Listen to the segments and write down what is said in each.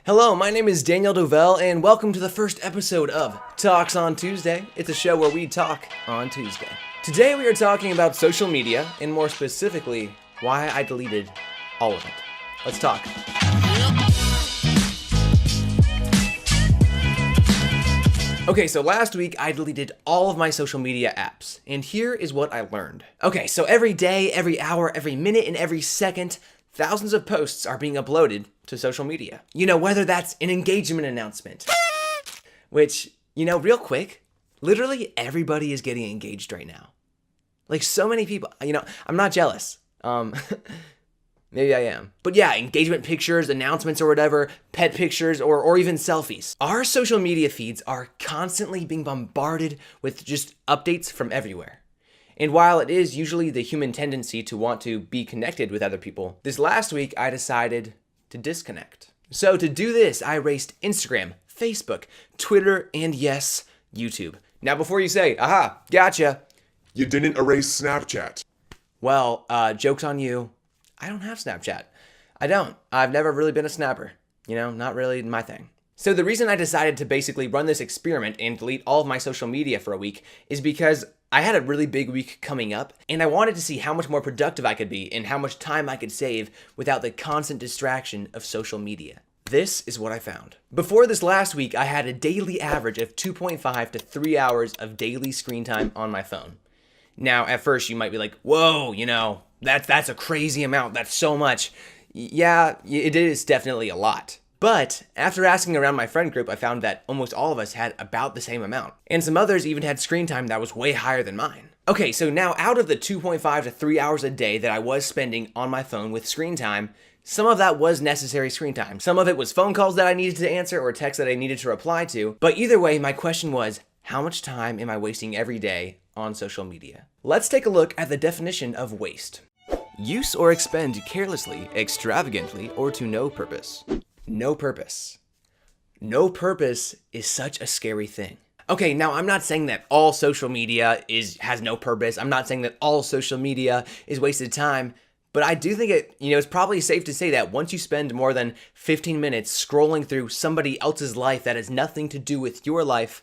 Hello, my name is Daniel Dovel, and welcome to the first episode of Talks on Tuesday. It's a show where we talk on Tuesday. Today we are talking about social media, and more specifically, why I deleted all of it. Let's talk. Okay, so last week I deleted all of my social media apps, and here is what I learned. Okay, so every day, every hour, every minute, and every second, thousands of posts are being uploaded to social media. Whether that's an engagement announcement, which, real quick, literally everybody is getting engaged right now. Like so many people, I'm not jealous. Maybe I am. But yeah, engagement pictures, announcements or whatever, pet pictures, or even selfies. Our social media feeds are constantly being bombarded with just updates from everywhere. And while it is usually the human tendency to want to be connected with other people, this last week I decided to disconnect. So to do this, I erased Instagram, Facebook, Twitter, and yes, YouTube. Now before you say, aha, gotcha. You didn't erase Snapchat. Well, joke's on you. I don't have Snapchat. I don't. I've never really been a snapper. Not really my thing. So the reason I decided to basically run this experiment and delete all of my social media for a week is because I had a really big week coming up, and I wanted to see how much more productive I could be and how much time I could save without the constant distraction of social media. This is what I found. Before this last week, I had a daily average of 2.5 to 3 hours of daily screen time on my phone. Now, at first, you might be like, whoa, that's a crazy amount. That's so much. Yeah, it is definitely a lot. But after asking around my friend group, I found that almost all of us had about the same amount. And some others even had screen time that was way higher than mine. Okay, so now out of the 2.5 to 3 hours a day that I was spending on my phone with screen time, some of that was necessary screen time. Some of it was phone calls that I needed to answer or texts that I needed to reply to. But either way, my question was, how much time am I wasting every day on social media? Let's take a look at the definition of waste. Use or expend carelessly, extravagantly, or to no purpose. No purpose. No purpose is such a scary thing. Okay, now I'm not saying that all social media has no purpose. I'm not saying that all social media is wasted time, but I do think it's probably safe to say that once you spend more than 15 minutes scrolling through somebody else's life that has nothing to do with your life,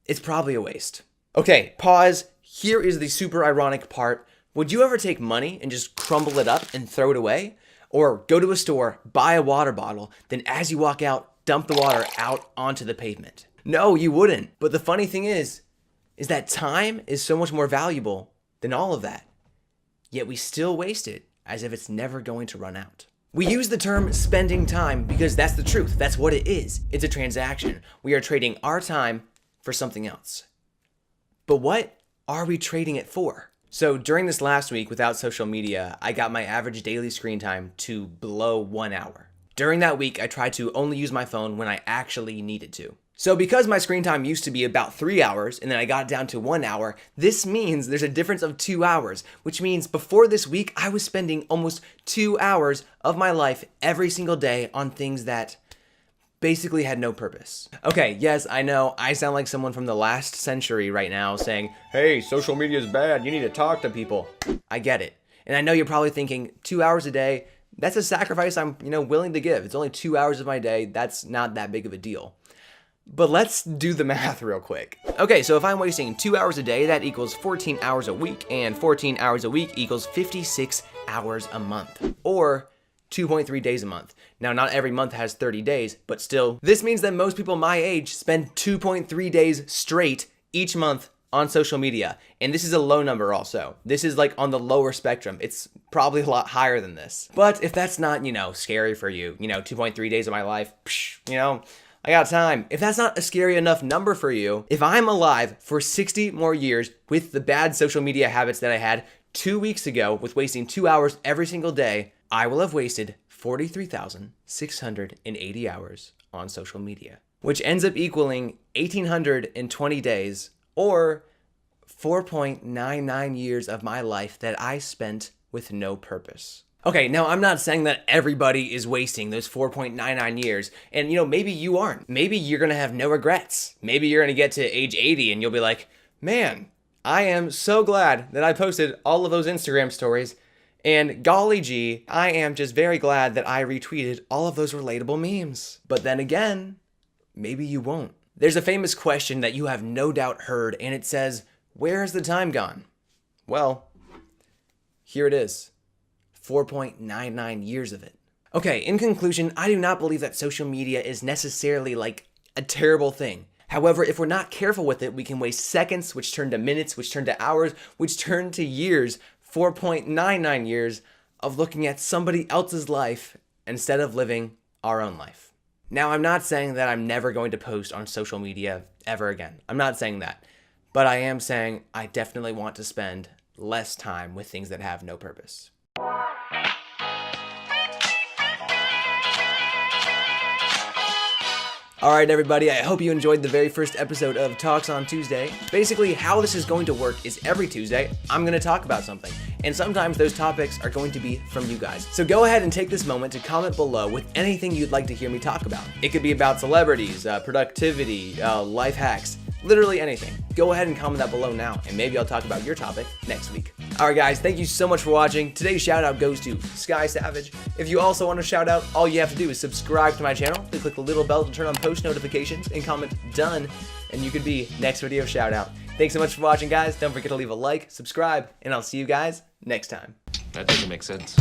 it's probably a waste. Okay, pause. Here is the super ironic part. Would you ever take money and just crumble it up and throw it away? Or go to a store, buy a water bottle, then as you walk out, dump the water out onto the pavement? No, you wouldn't. But the funny thing is that time is so much more valuable than all of that. Yet we still waste it as if it's never going to run out. We use the term spending time because that's the truth. That's what it is. It's a transaction. We are trading our time for something else. But what are we trading it for? So during this last week without social media, I got my average daily screen time to below 1 hour. During that week, I tried to only use my phone when I actually needed to. So because my screen time used to be about 3 hours and then I got it down to 1 hour, this means there's a difference of 2 hours, which means before this week, I was spending almost 2 hours of my life every single day on things that basically had no purpose. Okay, yes, I know, I sound like someone from the last century right now saying, hey, social media is bad, you need to talk to people. I get it. And I know you're probably thinking 2 hours a day, that's a sacrifice I'm, willing to give. It's only 2 hours of my day, that's not that big of a deal. But let's do the math real quick. Okay, so if I'm wasting 2 hours a day, that equals 14 hours a week, and 14 hours a week equals 56 hours a month. Or 2.3 days a month. Now, not every month has 30 days, but still, this means that most people my age spend 2.3 days straight each month on social media. And this is a low number also. This is like on the lower spectrum. It's probably a lot higher than this. But if that's not, scary for you, 2.3 days of my life, I got time. If that's not a scary enough number for you, if I'm alive for 60 more years with the bad social media habits that I had 2 weeks ago with wasting 2 hours every single day, I will have wasted 43,680 hours on social media, which ends up equaling 1,820 days or 4.99 years of my life that I spent with no purpose. Okay, now I'm not saying that everybody is wasting those 4.99 years, and maybe you aren't. Maybe you're gonna have no regrets. Maybe you're gonna get to age 80 and you'll be like, man, I am so glad that I posted all of those Instagram stories And golly gee, I am just very glad that I retweeted all of those relatable memes. But then again, maybe you won't. There's a famous question that you have no doubt heard, and it says, where has the time gone? Well, here it is. 4.99 years of it. Okay, in conclusion, I do not believe that social media is necessarily like a terrible thing. However, if we're not careful with it, we can waste seconds, which turn to minutes, which turn to hours, which turn to years, 4.99 years of looking at somebody else's life instead of living our own life. Now, I'm not saying that I'm never going to post on social media ever again. I'm not saying that. But I am saying I definitely want to spend less time with things that have no purpose. Alright everybody, I hope you enjoyed the very first episode of Talks on Tuesday. Basically, how this is going to work is every Tuesday, I'm going to talk about something. And sometimes those topics are going to be from you guys. So go ahead and take this moment to comment below with anything you'd like to hear me talk about. It could be about celebrities, productivity, life hacks, literally anything. Go ahead and comment that below now, and maybe I'll talk about your topic next week. Alright guys, thank you so much for watching. Today's shout out goes to Sky Savage. If you also want a shout out, all you have to do is subscribe to my channel, then click the little bell to turn on post notifications, and comment done, and you could be next video shout out. Thanks so much for watching guys. Don't forget to leave a like, subscribe, and I'll see you guys next time. That doesn't make sense.